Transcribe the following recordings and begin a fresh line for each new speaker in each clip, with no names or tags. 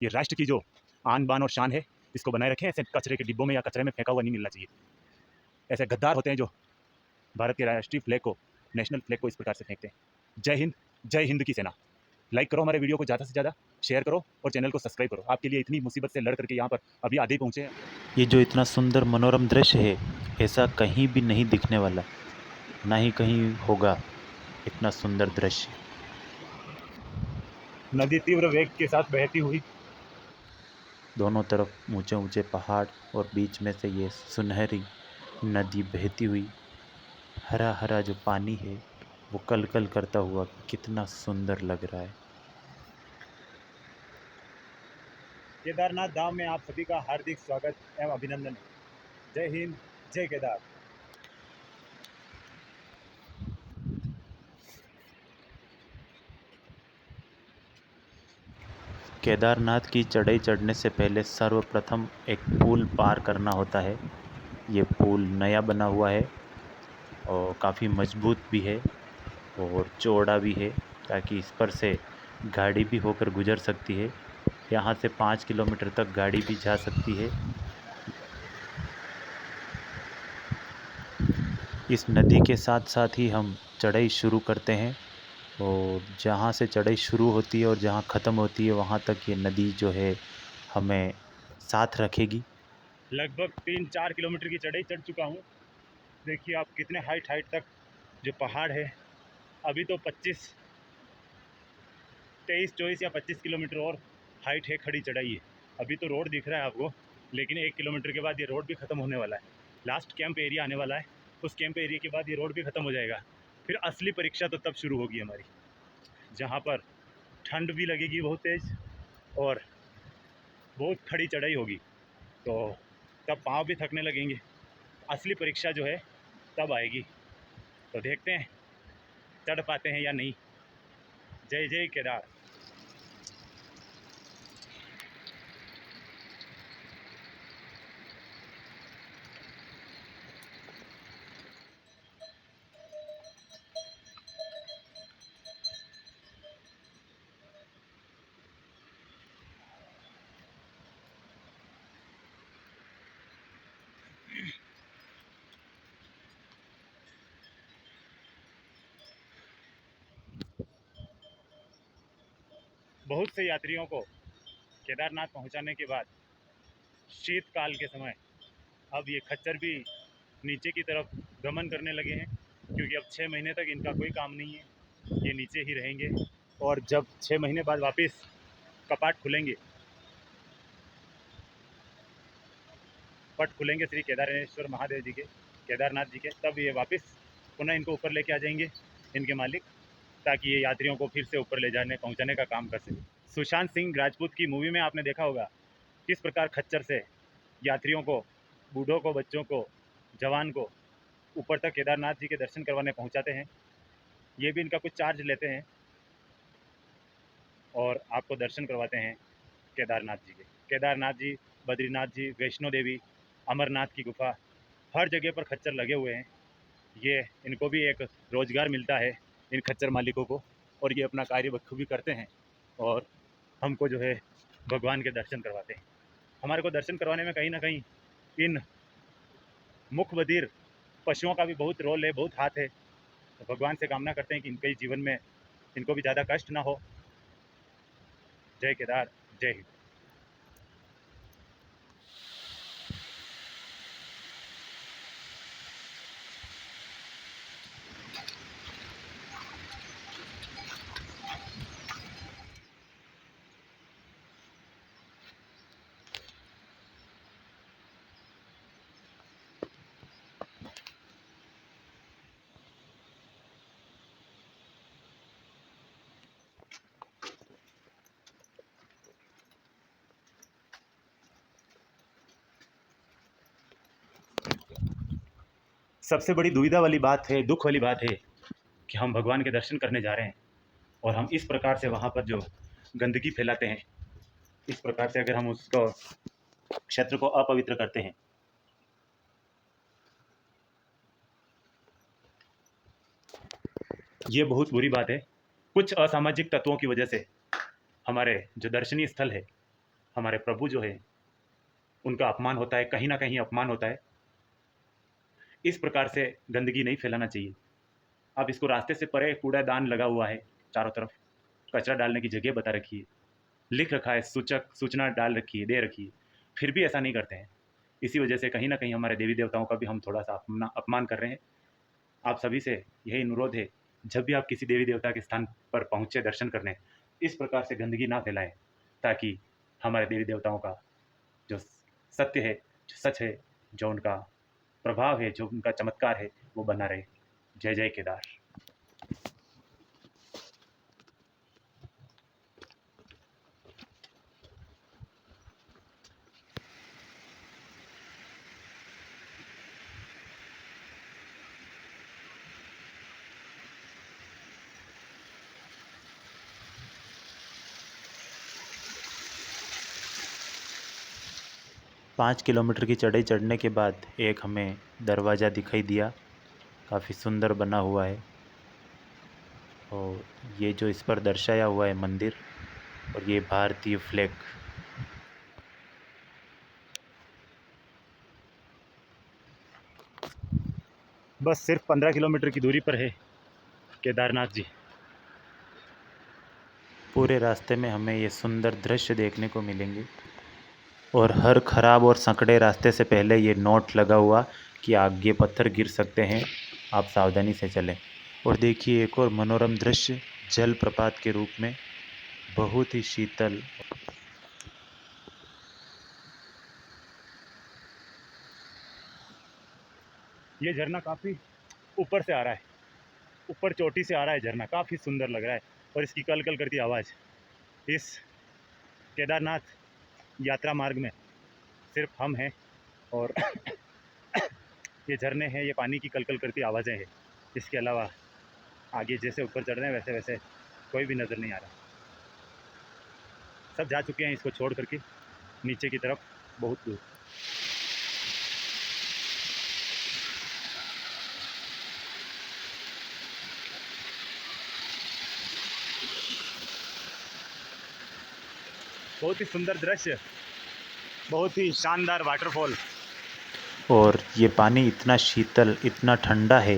ये राष्ट्र की जो आन बान और शान है, इसको बनाए रखें। ऐसे कचरे के डिब्बों में या कचरे में फेंका हुआ नहीं मिलना चाहिए। ऐसे गद्दार होते हैं जो भारत के राष्ट्रीय फ्लैग को, नेशनल फ्लैग को इस प्रकार से फेंकते हैं। जय हिंद की सेना। लाइक करो हमारे वीडियो को, ज़्यादा से ज़्यादा शेयर करो और चैनल को सब्सक्राइब करो। आपके लिए इतनी मुसीबत से लड़ करके यहाँ पर अभी आधे पहुँचे हैं।
ये जो इतना सुंदर मनोरम दृश्य है, ऐसा कहीं भी नहीं दिखने वाला, ना ही कहीं होगा इतना सुंदर दृश्य।
नदी तीव्र वेग के साथ बहती हुई,
दोनों तरफ ऊंचे ऊंचे पहाड़ और बीच में से ये सुनहरी नदी बहती हुई, हरा हरा जो पानी है वो कल कल करता हुआ कितना सुंदर लग रहा है।
केदारनाथ धाम में आप सभी का हार्दिक स्वागत एवं अभिनंदन है। जय हिंद, जय केदार।
केदारनाथ की चढ़ाई चढ़ने से पहले सर्वप्रथम एक पुल पार करना होता है। ये पुल नया बना हुआ है और काफ़ी मजबूत भी है और चौड़ा भी है, ताकि इस पर से गाड़ी भी होकर गुजर सकती है। यहाँ से 5 किलोमीटर तक गाड़ी भी जा सकती है। इस नदी के साथ साथ ही हम चढ़ाई शुरू करते हैं और जहाँ से चढ़ाई शुरू होती है और जहाँ ख़त्म होती है वहाँ तक ये नदी जो है हमें साथ रखेगी।
लगभग 3-4 किलोमीटर की चढ़ाई चढ़ चुका हूँ। देखिए आप कितने हाइट तक जो पहाड़ है। अभी तो 23, 24 या 25 किलोमीटर और हाइट है, खड़ी चढ़ाई है। अभी तो रोड दिख रहा है आपको, लेकिन 1 किलोमीटर के बाद ये रोड भी ख़त्म होने वाला है। लास्ट कैंप एरिया आने वाला है, उस कैंप एरिया के बाद ये रोड भी ख़त्म हो जाएगा। फिर असली परीक्षा तो तब शुरू होगी हमारी, जहाँ पर ठंड भी लगेगी बहुत तेज़ और बहुत खड़ी चढ़ाई होगी। तो तब पाँव भी थकने लगेंगे। असली परीक्षा जो है तब आएगी। तो देखते हैं चढ़ पाते हैं या नहीं। जय जय केदार। बहुत से यात्रियों को केदारनाथ पहुंचाने के बाद शीतकाल के समय अब ये खच्चर भी नीचे की तरफ गमन करने लगे हैं, क्योंकि अब 6 महीने तक इनका कोई काम नहीं है, ये नीचे ही रहेंगे। और जब 6 महीने बाद वापस कपाट खुलेंगे, पट खुलेंगे श्री केदारेश्वर महादेव जी के, केदारनाथ जी के, तब ये वापस पुनः इनको ऊपर लेके आ जाएंगे इनके मालिक, ताकि ये यात्रियों को फिर से ऊपर ले जाने पहुंचाने का काम कर सके। सुशांत सिंह राजपूत की मूवी में आपने देखा होगा किस प्रकार खच्चर से यात्रियों को, बूढ़ों को, बच्चों को, जवान को ऊपर तक केदारनाथ जी के दर्शन करवाने पहुंचाते हैं। ये भी इनका कुछ चार्ज लेते हैं और आपको दर्शन करवाते हैं केदारनाथ जी के। केदारनाथ जी, बद्रीनाथ जी, वैष्णो देवी, अमरनाथ की गुफा, हर जगह पर खच्चर लगे हुए हैं। ये इनको भी एक रोज़गार मिलता है, इन खच्चर मालिकों को, और ये अपना कार्य बखूबी करते हैं और हमको जो है भगवान के दर्शन करवाते हैं। हमारे को दर्शन करवाने में कहीं ना कहीं इन मुख बधिर पशुओं का भी बहुत रोल है, बहुत हाथ है। तो भगवान से कामना करते हैं कि इनके जीवन में इनको भी ज़्यादा कष्ट ना हो। जय केदार, जय हिंद। सबसे बड़ी दुविधा वाली बात है, दुख वाली बात है कि हम भगवान के दर्शन करने जा रहे हैं और हम इस प्रकार से वहाँ पर जो गंदगी फैलाते हैं, इस प्रकार से अगर हम उसको क्षेत्र को अपवित्र करते हैं, ये बहुत बुरी बात है। कुछ असामाजिक तत्वों की वजह से हमारे जो दर्शनीय स्थल है हमारे प्रभु जो है उनका अपमान होता है, कहीं ना कहीं अपमान होता है। इस प्रकार से गंदगी नहीं फैलाना चाहिए। अब इसको रास्ते से परे कूड़ादान लगा हुआ है, चारों तरफ कचरा डालने की जगह बता रखी है, लिख रखा है, सूचना डाल रखी है, दे रखी है, फिर भी ऐसा नहीं करते हैं। इसी वजह से कहीं ना कहीं हमारे देवी देवताओं का भी हम थोड़ा सा अपमान कर रहे हैं। आप सभी से यही अनुरोध है, जब भी आप किसी देवी देवता के स्थान पर पहुँचे दर्शन करने, इस प्रकार से गंदगी ना फैलाएं, ताकि हमारे देवी देवताओं का जो सत्य है, जो सच है, जो उनका प्रभाव है, जो उनका चमत्कार है, वो बना रहे। जय जय केदार।
5 किलोमीटर की चढ़ाई चढ़ने के बाद एक हमें दरवाज़ा दिखाई दिया, काफ़ी सुंदर बना हुआ है। और ये जो इस पर दर्शाया हुआ है मंदिर, और ये भारतीय फ्लैग।
बस सिर्फ 15 किलोमीटर की दूरी पर है केदारनाथ जी।
पूरे रास्ते में हमें ये सुंदर दृश्य देखने को मिलेंगे, और हर खराब और संकड़े रास्ते से पहले ये नोट लगा हुआ कि आगे पत्थर गिर सकते हैं, आप सावधानी से चलें। और देखिए एक और मनोरम दृश्य जलप्रपात के रूप में, बहुत ही शीतल।
ये झरना काफ़ी ऊपर से आ रहा है, ऊपर चोटी से आ रहा है झरना, काफ़ी सुंदर लग रहा है। और इसकी कल कल करती आवाज़ इस केदारनाथ यात्रा मार्ग में सिर्फ हम हैं, और ये झरने हैं, ये पानी की कल कल करती आवाज़ें हैं। इसके अलावा आगे जैसे ऊपर चढ़ रहे हैं वैसे वैसे कोई भी नज़र नहीं आ रहा। सब जा चुके हैं इसको छोड़ करके नीचे की तरफ बहुत दूर। बहुत ही सुंदर दृश्य, बहुत ही शानदार वाटरफॉल।
और ये पानी इतना शीतल, इतना ठंडा है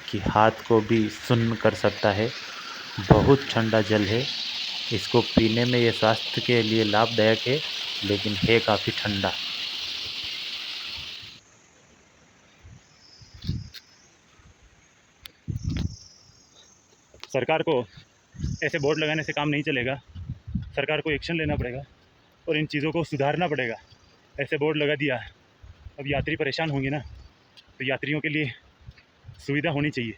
कि हाथ को भी सुन्न कर सकता है। बहुत ठंडा जल है, इसको पीने में ये स्वास्थ्य के लिए लाभदायक है, लेकिन है काफ़ी ठंडा।
सरकार को ऐसे बोर्ड लगाने से काम नहीं चलेगा, सरकार को एक्शन लेना पड़ेगा और इन चीज़ों को सुधारना पड़ेगा। ऐसे बोर्ड लगा दिया, अब यात्री परेशान होंगे ना, तो यात्रियों के लिए सुविधा होनी चाहिए।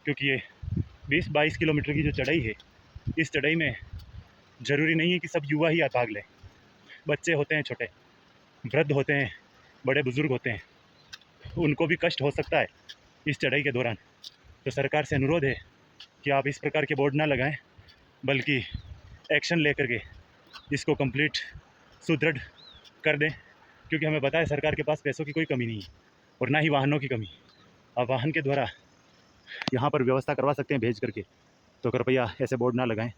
क्योंकि ये 20-22 किलोमीटर की जो चढ़ाई है, इस चढ़ाई में ज़रूरी नहीं है कि सब युवा ही भाग लें। बच्चे होते हैं छोटे, वृद्ध होते हैं, बड़े बुज़ुर्ग होते हैं, उनको भी कष्ट हो सकता है इस चढ़ाई के दौरान। तो सरकार से अनुरोध है कि आप इस प्रकार के बोर्ड ना लगाएं, बल्कि एक्शन लेकर के इसको कंप्लीट सुदृढ़ कर दें। क्योंकि हमें पता है सरकार के पास पैसों की कोई कमी नहीं है और ना ही वाहनों की कमी। आप वाहन के द्वारा यहाँ पर व्यवस्था करवा सकते हैं भेज करके, तो कृपया ऐसे बोर्ड ना लगाएं।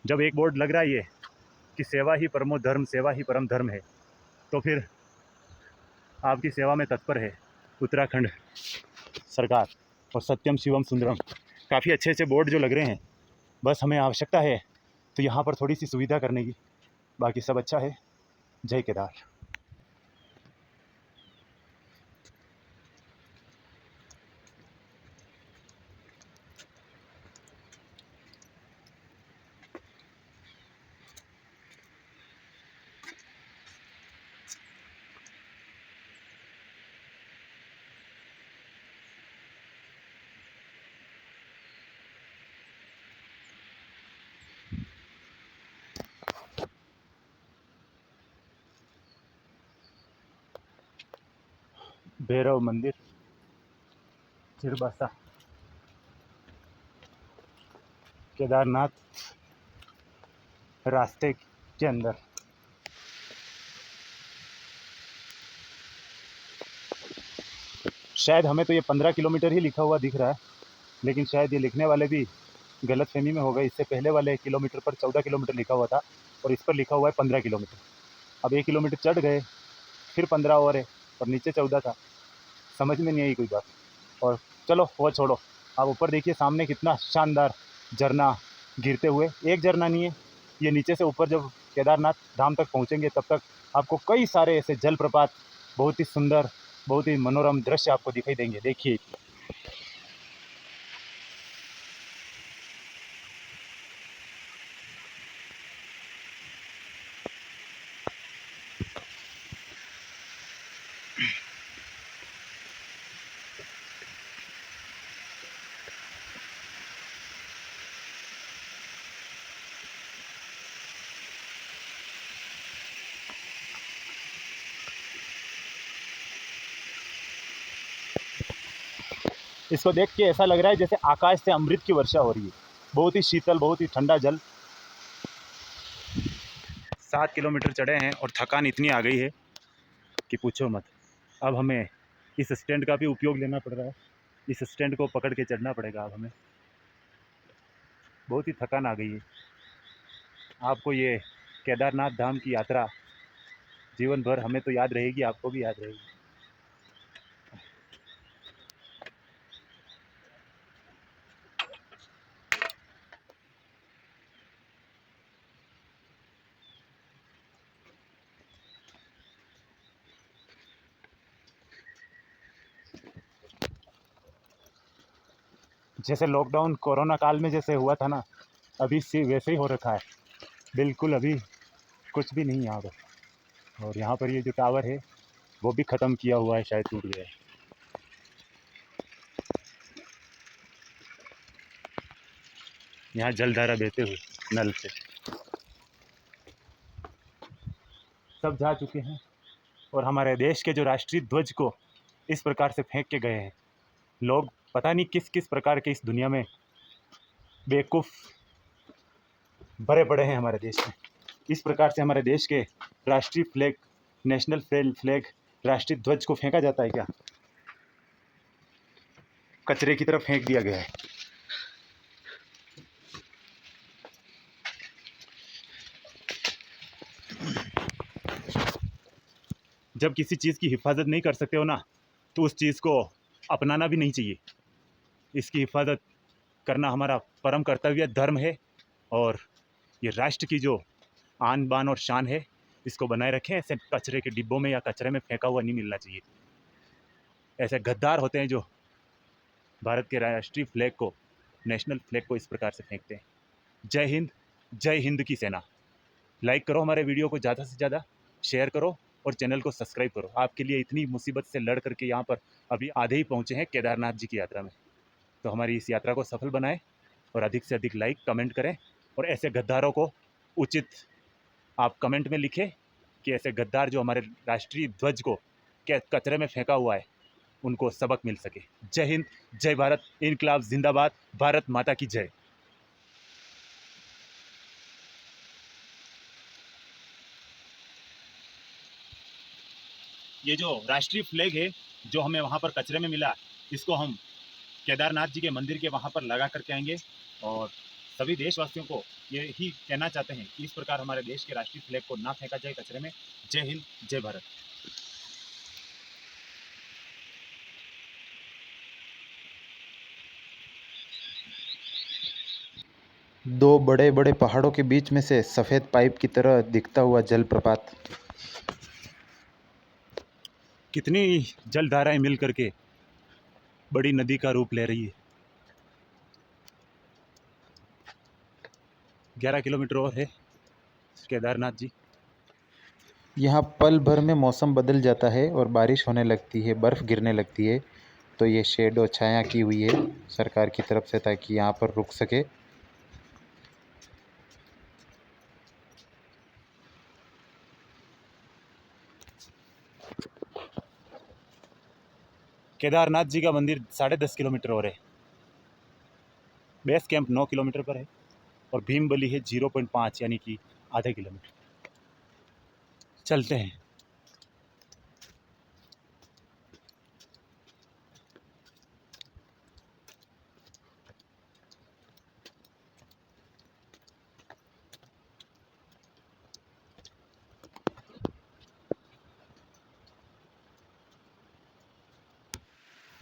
जब एक बोर्ड लग रहा है ये कि सेवा ही परमो धर्म, सेवा ही परम धर्म है, तो फिर आपकी सेवा में तत्पर है उत्तराखंड सरकार और सत्यम शिवम सुंदरम। काफ़ी अच्छे अच्छे बोर्ड जो लग रहे हैं, बस हमें आवश्यकता है तो यहाँ पर थोड़ी सी सुविधा करने की, बाकी सब अच्छा है। जय केदार। भैरव मंदिर चिरबासा, केदारनाथ रास्ते के अंदर। शायद हमें तो ये 15 किलोमीटर ही लिखा हुआ दिख रहा है, लेकिन शायद ये लिखने वाले भी गलतफहमी में हो गए। इससे पहले वाले किलोमीटर पर 14 किलोमीटर लिखा हुआ था और इस पर लिखा हुआ है 15 किलोमीटर। अब 1 किलोमीटर चढ़ गए, फिर 15 और है और नीचे 14 था। समझ में नहीं आई कोई बात। और चलो वो छोड़ो, आप ऊपर देखिए सामने कितना शानदार झरना गिरते हुए। एक झरना नहीं है, ये नीचे से ऊपर जब केदारनाथ धाम तक पहुँचेंगे तब तक आपको कई सारे ऐसे जलप्रपात, बहुत ही सुंदर, बहुत ही मनोरम दृश्य आपको दिखाई देंगे। देखिए इसको देख के ऐसा लग रहा है जैसे आकाश से अमृत की वर्षा हो रही है। बहुत ही शीतल, बहुत ही ठंडा जल। 7 किलोमीटर चढ़े हैं और थकान इतनी आ गई है कि पूछो मत। अब हमें इस स्टैंड का भी उपयोग लेना पड़ रहा है। इस स्टैंड को पकड़ के चढ़ना पड़ेगा अब हमें। बहुत ही थकान आ गई है। आपको ये केदारनाथ धाम की यात्रा जीवन भर हमें तो याद रहेगी, आपको भी याद रहेगी। जैसे लॉकडाउन कोरोना काल में जैसे हुआ था ना, अभी से वैसे ही हो रखा है बिल्कुल। अभी कुछ भी नहीं है यहाँ पर। और यहाँ पर ये जो टावर है वो भी ख़त्म किया हुआ है, शायद टूट गया है। यहाँ जलधारा बहते हुए नल से सब जा चुके हैं और हमारे देश के जो राष्ट्रीय ध्वज को इस प्रकार से फेंक के गए हैं लोग। पता नहीं किस किस प्रकार के इस दुनिया में बेवकूफ़ भरे पड़े हैं हमारे देश में। इस प्रकार से हमारे देश के राष्ट्रीय फ्लैग, नेशनल फ्लैग, राष्ट्रीय ध्वज को फेंका जाता है क्या? कचरे की तरफ फेंक दिया गया है। जब किसी चीज़ की हिफाजत नहीं कर सकते हो ना, तो उस चीज़ को अपनाना भी नहीं चाहिए। इसकी हिफाजत करना हमारा परम कर्तव्य धर्म है और ये राष्ट्र की जो आन बान और शान है, इसको बनाए रखें। ऐसे कचरे के डिब्बों में या कचरे में फेंका हुआ नहीं मिलना चाहिए। ऐसे गद्दार होते हैं जो भारत के राष्ट्रीय फ्लैग को, नेशनल फ्लैग को इस प्रकार से फेंकते हैं। जय हिंद, जय हिंद की सेना। लाइक करो हमारे वीडियो को ज़्यादा से ज़्यादा, शेयर करो और चैनल को सब्सक्राइब करो। आपके लिए इतनी मुसीबत से लड़ करके यहाँ पर अभी आधे ही पहुँचे हैं केदारनाथ जी की यात्रा में। तो हमारी इस यात्रा को सफल बनाएं और अधिक से अधिक लाइक कमेंट करें। और ऐसे गद्दारों को उचित आप कमेंट में लिखें कि ऐसे गद्दार जो हमारे राष्ट्रीय ध्वज को कचरे में फेंका हुआ है, उनको सबक मिल सके। जय हिंद, जय भारत, इनकलाब जिंदाबाद, भारत माता की जय। ये जो राष्ट्रीय फ्लैग है जो हमें वहाँ पर कचरे में मिला, इसको हम केदारनाथ जी के मंदिर के वहाँ पर लगा करके आएंगे। और सभी देशवासियों को ये ही कहना चाहते हैं कि इस प्रकार हमारे देश के राष्ट्रीय फ्लैग को ना फेंका जाए कचरे में। जय हिंद, जय भारत।
दो बड़े बड़े पहाड़ों के बीच में से सफ़ेद पाइप की तरह दिखता हुआ जलप्रपात।
कितनी जलधाराएं मिल करके बड़ी नदी का रूप ले रही है। 11 किलोमीटर और है केदारनाथ जी।
यहाँ पल भर में मौसम बदल जाता है और बारिश होने लगती है, बर्फ़ गिरने लगती है। तो ये शेडो छाया की हुई है सरकार की तरफ से ताकि यहाँ पर रुक सके।
केदारनाथ जी का मंदिर 10.5 किलोमीटर और है। बेस कैंप 9 किलोमीटर पर है और भीमबली है 0.5 यानी कि आधे किलोमीटर। चलते हैं।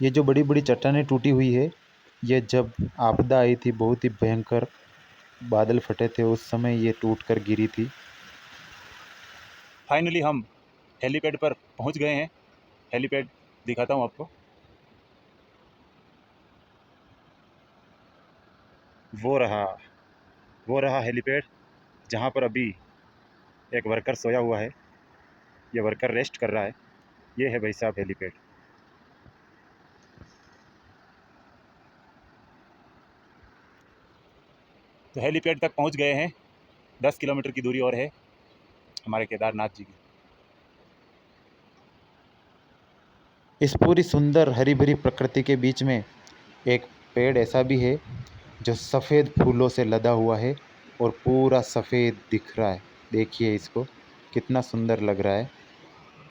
ये जो बड़ी बड़ी चट्टानें टूटी हुई है, ये जब आपदा आई थी, बहुत ही भयंकर बादल फटे थे, उस समय ये टूट कर गिरी थी।
फाइनली हम हेलीपैड पर पहुंच गए हैं। हेलीपैड दिखाता हूं आपको। वो रहा वो रहा हेलीपैड, जहां पर अभी एक वर्कर सोया हुआ है। ये वर्कर रेस्ट कर रहा है। ये है भाई साहब हेलीपैड। तो हेलीपैड तक पहुंच गए हैं। 10 किलोमीटर की दूरी और है हमारे केदारनाथ जी की।
इस पूरी सुंदर हरी भरी प्रकृति के बीच में एक पेड़ ऐसा भी है जो सफ़ेद फूलों से लदा हुआ है और पूरा सफ़ेद दिख रहा है। देखिए इसको, कितना सुंदर लग रहा है।